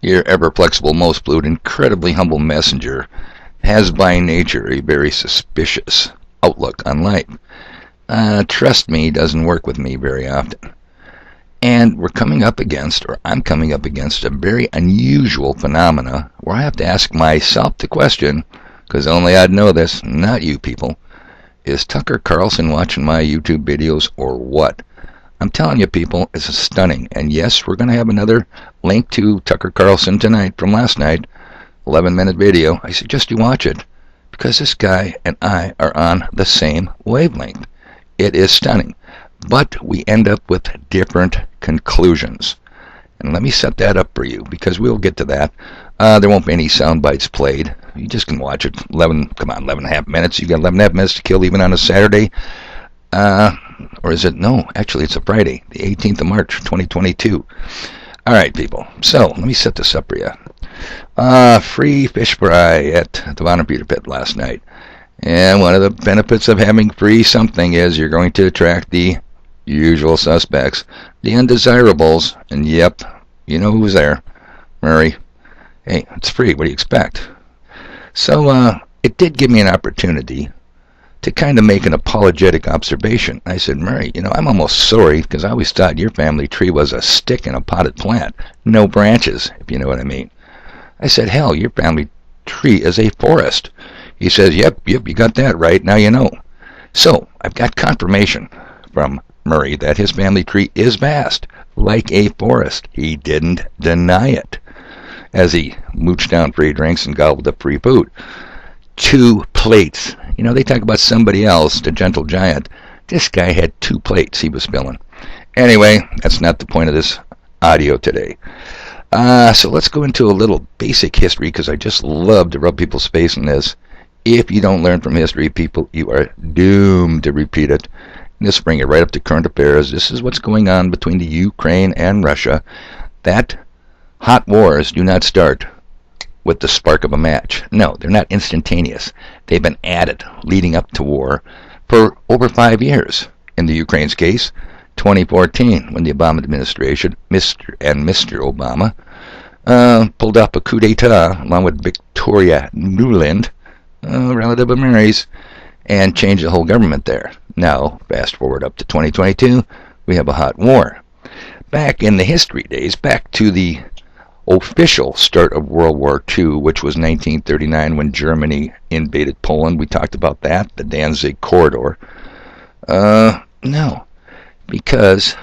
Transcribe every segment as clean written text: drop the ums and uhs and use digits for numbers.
Your ever-flexible, most fluid, incredibly humble messenger has by nature a very suspicious outlook on life. Trust me, doesn't work with me very often. And we're coming up against, or I'm coming up against, a very unusual phenomena where I have to ask myself the question, because only I'd know this, not you people, is Tucker Carlson watching my YouTube videos or what? I'm telling you, people, it's stunning. And yes, we're going to have another link to Tucker Carlson tonight from last night, 11-minute video. I suggest you watch it because this guy and I are on the same wavelength. It is stunning. But we end up with different conclusions. And let me set that up for you because we'll get to that. There won't be any sound bites played. You just can watch it. 11 and a half minutes. You got 11 and a half minutes to kill even on a Saturday. Or is it? No, actually it's a Friday, the 18th of March, 2022. All right, people. So let me set this up for you. Free fish fry at the Von and Peter Pit last night. And one of the benefits of having free something is you're going to attract the usual suspects, the undesirables. And yep, you know who's there. Murray. Hey, it's free. What do you expect? So it did give me an opportunity to kind of make an apologetic observation. I said, Murray, I'm almost sorry because I always thought your family tree was a stick in a potted plant. No branches, if you know what I mean. I said, hell, your family tree is a forest. He says, yep, you got that right. Now you know. So I've got confirmation from Murray that his family tree is vast, like a forest. He didn't deny it as he mooched down free drinks and gobbled up free food. 2 plates. They talk about somebody else, the gentle giant. This guy had 2 plates he was filling. Anyway, that's not the point of this audio today. So let's go into a little basic history because I just love to rub people's face in this. If you don't learn from history, people, you are doomed to repeat it. Let's bring it right up to current affairs. This is what's going on between the Ukraine and Russia. That hot wars do not start with the spark of a match. No, they're not instantaneous. They've been at it leading up to war for over 5 years. In the Ukraine's case, 2014, when the Obama administration, Mr. Obama, pulled off a coup d'etat along with Victoria Nuland, a relative of Mary's, and changed the whole government there. Now, fast forward up to 2022, we have a hot war. Back in the history days, back to the official start of World War II, which was 1939 when Germany invaded Poland. We talked about that, the Danzig Corridor. No, because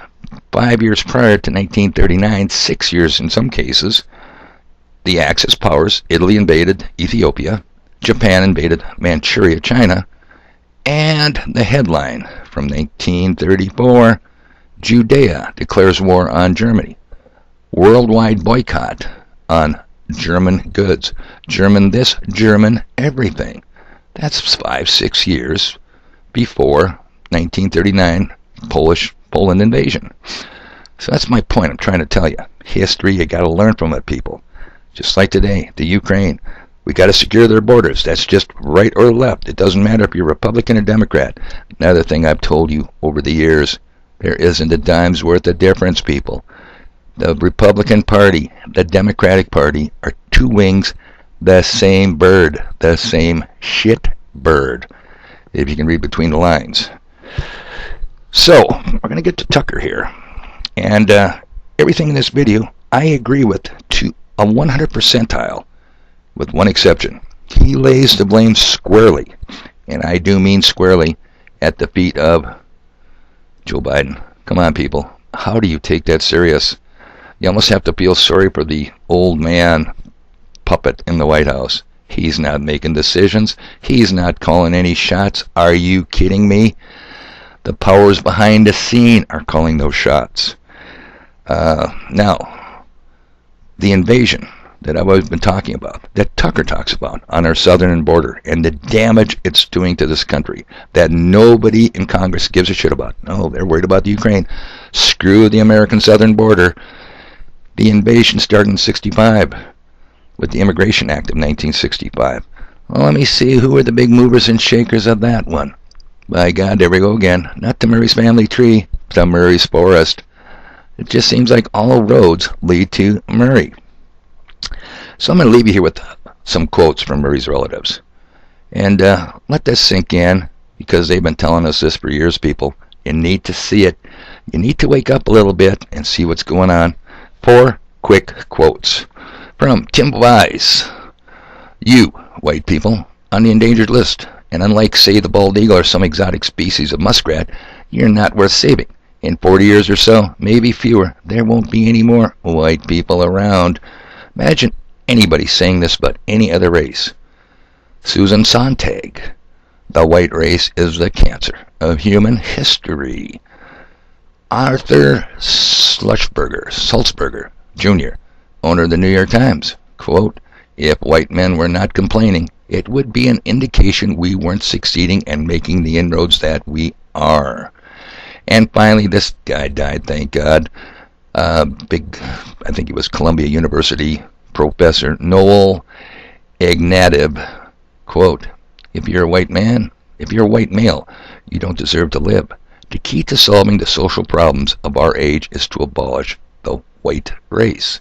5 years prior to 1939, 6 years in some cases, the Axis powers, Italy invaded Ethiopia, Japan invaded Manchuria, China, and the headline from 1934, Judea declares war on Germany. Worldwide boycott on German goods. German this, German everything. That's 5-6 years before 1939 Poland invasion. So that's my point I'm trying to tell you. History, you got to learn from it, people. Just like today, the Ukraine. We got to secure their borders. That's just right or left. It doesn't matter if you're Republican or Democrat. Another thing I've told you over the years, there isn't a dime's worth of difference, people. The Republican Party, the Democratic Party are 2 wings, the same bird, the same shit bird, if you can read between the lines. So, we're going to get to Tucker here. And everything in this video, I agree with to a 100 percentile, with one exception. He lays the blame squarely, and I do mean squarely, at the feet of Joe Biden. Come on, people. How do you take that serious? You almost have to feel sorry for the old man puppet in the White House. He's not making decisions. He's not calling any shots. Are you kidding me? The powers behind the scene are calling those shots. Now, the invasion that I've always been talking about, that Tucker talks about on our southern border, and the damage it's doing to this country, that nobody in Congress gives a shit about. No, they're worried about the Ukraine. Screw the American southern border. The invasion started in 1965 with the Immigration Act of 1965. Well, let me see who are the big movers and shakers of that one. By God, there we go again. Not to Murray's family tree, to Murray's forest. It just seems like all roads lead to Murray. So I'm going to leave you here with some quotes from Murray's relatives. And let this sink in, because they've been telling us this for years, people. You need to see it. You need to wake up a little bit and see what's going on. 4 quick quotes from Tim Wise. You, white people, on the endangered list, and unlike, say, the bald eagle or some exotic species of muskrat, you're not worth saving. In 40 years or so, maybe fewer, there won't be any more white people around. Imagine anybody saying this but any other race. Susan Sontag. The white race is the cancer of human history. Arthur Sulzberger Jr., owner of the New York Times. Quote, if white men were not complaining, it would be an indication we weren't succeeding and making the inroads that we are. And finally, this guy died, thank God. I think he was Columbia University professor, Noel Ignatiev. Quote, if you're a white male, you don't deserve to live. The key to solving the social problems of our age is to abolish the white race.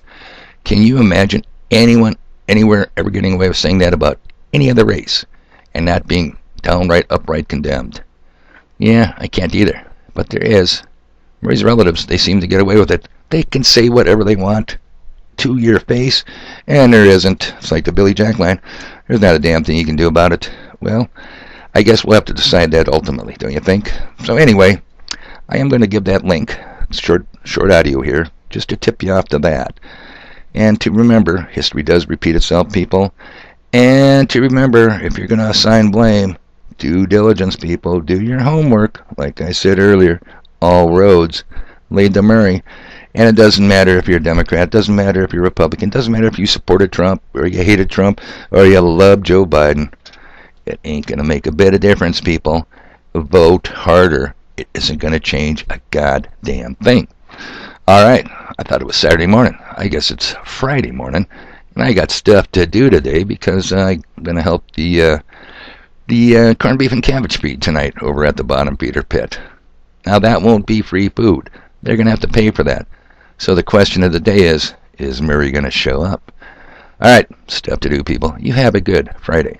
Can you imagine anyone, anywhere, ever getting away with saying that about any other race and not being downright, upright condemned? Yeah, I can't either. But there is. Murray's relatives, they seem to get away with it. They can say whatever they want to your face, and there isn't. It's like the Billy Jack line. There's not a damn thing you can do about it. Well, I guess we'll have to decide that ultimately, don't you think? So anyway, I am going to give that link, short audio here, just to tip you off to that. And to remember, history does repeat itself, people. And to remember, if you're going to assign blame, due diligence, people. Do your homework. Like I said earlier, all roads lead to Murray. And it doesn't matter if you're a Democrat. It doesn't matter if you're a Republican. It doesn't matter if you supported Trump or you hated Trump or you love Joe Biden. It ain't going to make a bit of difference, people. Vote harder. It isn't going to change a goddamn thing. All right. I thought it was Saturday morning. I guess it's Friday morning. And I got stuff to do today because I'm going to help the corned beef and cabbage feed tonight over at the bottom feeder pit. Now that won't be free food. They're going to have to pay for that. So the question of the day is Murray going to show up? All right, stuff to do, people. You have a good Friday.